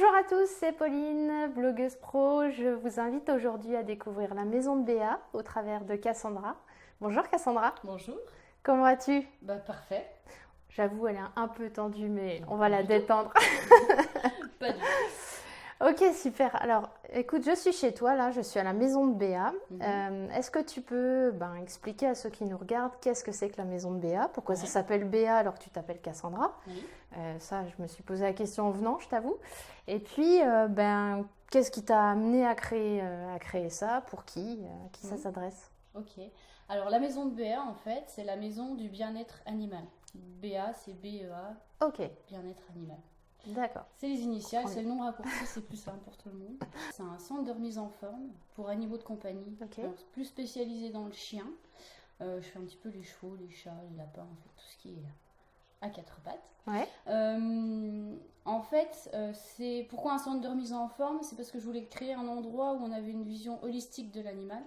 Bonjour à tous, c'est Pauline, blogueuse pro. Je vous invite aujourd'hui à découvrir la maison de Béa au travers de Cassandra. Bonjour Cassandra, Bonjour. comment vas-tu? Parfait. J'avoue, elle est un peu tendue, mais on va Pas la du tout. détendre. Pas du tout. Ok, super. Alors, écoute, je suis chez toi, là, je suis à la maison de Béa. Est-ce que tu peux expliquer à ceux qui nous regardent qu'est-ce que c'est que la maison de Béa? Pourquoi ça Ouais. s'appelle Béa alors que tu t'appelles Cassandra? Oui. Ça, je me suis posé la question en venant, je t'avoue. Et puis, qu'est-ce qui t'a amené à créer ça? Pour qui ça s'adresse? Ok. Alors la maison de Béa, en fait, c'est la maison du bien-être animal. Béa, c'est B-E-A, Ok, bien-être animal. d'accord. C'est les initiales, Comprends c'est le nom raccourci, c'est plus simple pour tout le monde. C'est un centre de remise en forme pour animaux de compagnie, Ok. alors, plus spécialisé dans le chien. Je fais un petit peu les chevaux, les chats, les lapins, en fait, tout ce qui est à quatre pattes. Ouais, En fait, c'est pourquoi un centre de remise en forme, c'est parce que je voulais créer un endroit où on avait une vision holistique de l'animal.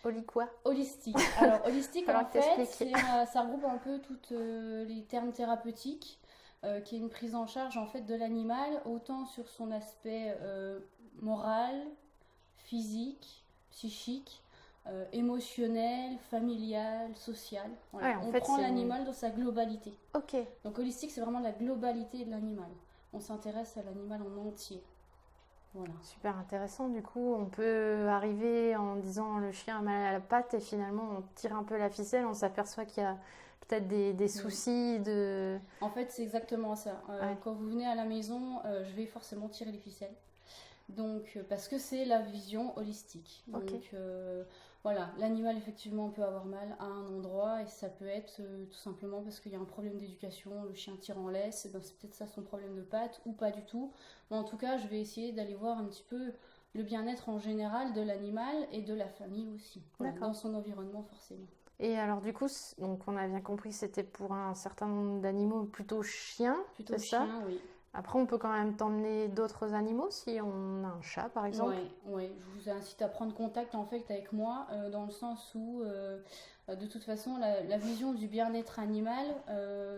Oli quoi? Holistique. Alors, holistique, Falloir en que fait, t'expliques. ça regroupe un peu tous les termes thérapeutiques, qui est une prise en charge en fait de l'animal, autant sur son aspect moral, physique, psychique, émotionnel, familial, social. Voilà. Ouais, en On fait, prend c'est... l'animal dans sa globalité. Ok, Donc, holistique, c'est vraiment la globalité de l'animal. On s'intéresse à l'animal en entier. Voilà. super intéressant. Du coup, on peut arriver en disant le chien a mal à la patte et finalement on tire un peu la ficelle, on s'aperçoit qu'il y a peut-être des soucis de... En fait, c'est exactement ça. Ouais. Quand vous venez à la maison, je vais forcément tirer les ficelles. Donc, parce que c'est la vision holistique. Ok. Donc, voilà, l'animal effectivement peut avoir mal à un endroit et ça peut être tout simplement parce qu'il y a un problème d'éducation, le chien tire en laisse, et ben, c'est peut-être ça son problème de patte ou pas du tout. Mais en tout cas, je vais essayer d'aller voir un petit peu le bien-être en général de l'animal et de la famille aussi, voilà, D'accord. dans son environnement forcément. Et alors du coup, donc on a bien compris que c'était pour un certain nombre d'animaux, plutôt chiens, Plutôt c'est ça? chien, oui. Après, on peut quand même t'emmener d'autres animaux si on a un chat, par exemple. Ouais, ouais, je vous incite à prendre contact en fait avec moi dans le sens où de toute façon la vision du bien-être animal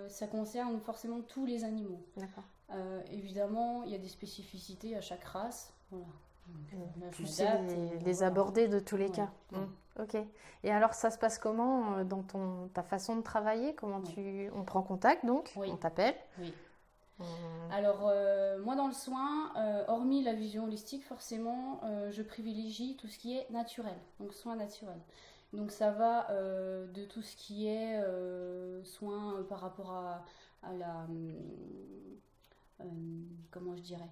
ça concerne forcément tous les animaux. D'accord. Évidemment, il y a des spécificités à chaque race. Voilà. Donc, là, je Tu sais m'adapte et les voilà. aborder de tous les Ouais, cas. ouais. Ok. Et alors, ça se passe comment dans ta façon de travailler? Comment on prend contact donc? Oui. On t'appelle? Oui. On- Alors, moi dans le soin, hormis la vision holistique, forcément, je privilégie tout ce qui est naturel, donc soin naturel. Donc ça va de tout ce qui est soins par rapport à la... euh, comment je dirais?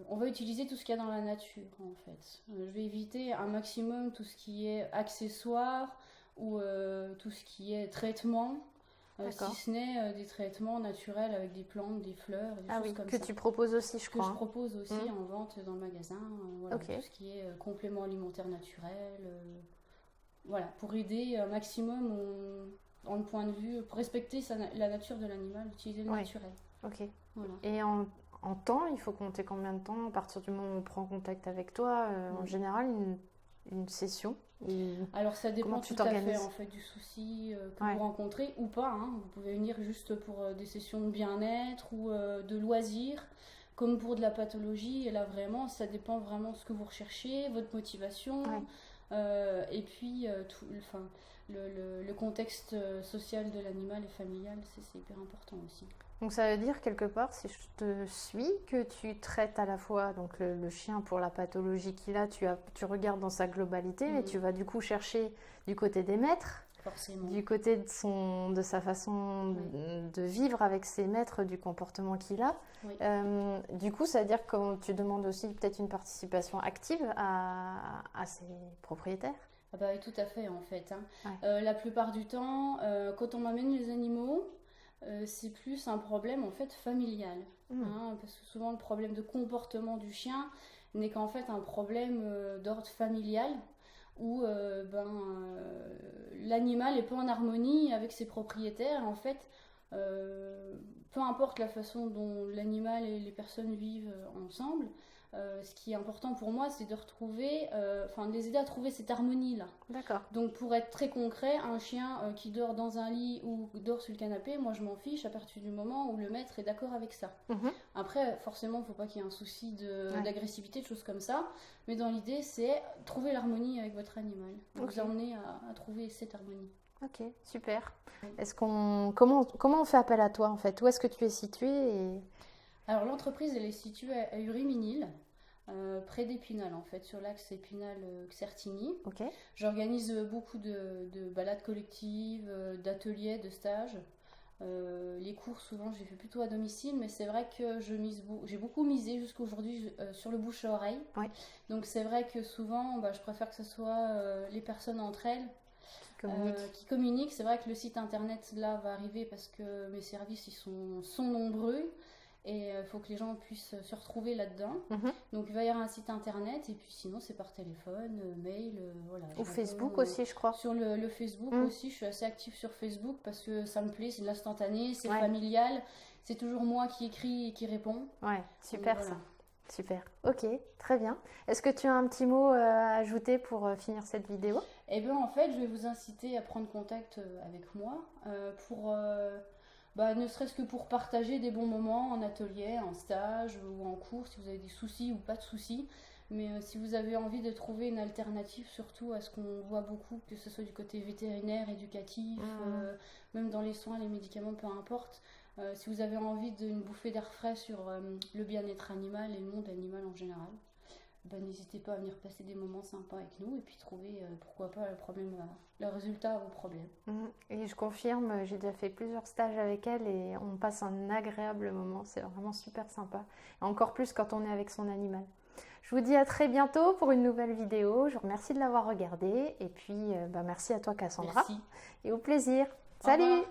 On va utiliser tout ce qu'il y a dans la nature en fait. Je vais éviter un maximum tout ce qui est accessoires ou tout ce qui est traitement. Si D'accord. ce n'est des traitements naturels avec des plantes, des fleurs, des Ah choses oui, comme que ça. tu proposes aussi, je Que je crois. propose aussi Mm. en vente dans le magasin, voilà, Ok. tout ce qui est complément alimentaire naturel, voilà, pour aider un maximum dans le point de vue, pour respecter la nature de l'animal, utiliser le Ouais. naturel. Ok. Voilà. Et en temps, il faut compter combien de temps à partir du moment où on prend contact avec toi? En Mm. général, une session Alors ça comment dépend tu tout à fait t'organises? en fait du souci que Ouais. vous rencontrez ou pas, hein. Vous pouvez venir juste pour des sessions de bien-être ou de loisirs, comme pour de la pathologie. Et là vraiment, ça dépend vraiment de ce que vous recherchez, votre motivation, Ouais. et puis enfin, le contexte social de l'animal et familial, c'est hyper important aussi. Donc ça veut dire quelque part, si je te suis, que tu traites à la fois donc le chien pour la pathologie qu'il a, tu regardes dans sa globalité, mais tu vas du coup chercher du côté des maîtres, Forcément. du côté de sa façon de vivre avec ses maîtres, du comportement qu'il a. Oui. Du coup, ça veut dire que tu demandes aussi peut-être une participation active à ses propriétaires. Ah bah oui, tout à fait en fait, hein. Ouais. La plupart du temps, quand on m'amène les animaux, c'est plus un problème en fait familial, hein, parce que souvent le problème de comportement du chien n'est qu'en fait un problème d'ordre familial où l'animal est pas en harmonie avec ses propriétaires. En fait, peu importe la façon dont l'animal et les personnes vivent ensemble, ce qui est important pour moi, c'est de retrouver, de les aider à trouver cette harmonie-là. D'accord. Donc pour être très concret, un chien qui dort dans un lit ou dort sur le canapé, moi je m'en fiche à partir du moment où le maître est d'accord avec ça. Après, forcément, il ne faut pas qu'il y ait un souci d'agressivité, de choses comme ça. Mais dans l'idée, c'est trouver l'harmonie avec votre animal. Vous emmener à trouver cette harmonie. Ok, super. Comment on fait appel à toi en fait? Où est-ce que tu es situé Alors l'entreprise, elle est située à Uri-Minil, près d'Épinal en fait, sur l'axe Épinal-Certigny. Okay. J'organise beaucoup de balades collectives, d'ateliers, de stages. Les cours, souvent, j'ai fait plutôt à domicile, mais c'est vrai que j'ai beaucoup misé jusqu'à aujourd'hui sur le bouche-à-oreille. Ouais. Donc c'est vrai que souvent, je préfère que ce soit les personnes entre elles qui communiquent. C'est vrai que le site internet là va arriver parce que mes services ils sont nombreux. Et il faut que les gens puissent se retrouver là-dedans. Donc il va y avoir un site internet et puis sinon c'est par téléphone, mail, voilà. Ou Facebook aussi, je crois. Sur le Facebook aussi, je suis assez active sur Facebook parce que ça me plaît, c'est de l'instantané, c'est familial, c'est toujours moi qui écris et qui réponds. Ouais, super ça. Super, ok, très bien. Est-ce que tu as un petit mot à ajouter pour finir cette vidéo? Eh bien en fait, je vais vous inciter à prendre contact avec moi pour... ne serait-ce que pour partager des bons moments en atelier, en stage ou en cours, si vous avez des soucis ou pas de soucis. Mais si vous avez envie de trouver une alternative, surtout à ce qu'on voit beaucoup, que ce soit du côté vétérinaire, éducatif, même dans les soins, les médicaments, peu importe. Si vous avez envie d'une bouffée d'air frais sur le bien-être animal et le monde animal en général, n'hésitez pas à venir passer des moments sympas avec nous et puis trouver, pourquoi pas, le résultat à vos problèmes. Et je confirme, j'ai déjà fait plusieurs stages avec elle et on passe un agréable moment, c'est vraiment super sympa. Et encore plus quand on est avec son animal. Je vous dis à très bientôt pour une nouvelle vidéo. Je vous remercie de l'avoir regardée et puis merci à toi Cassandra. Merci. Et au plaisir. Au Salut! revoir.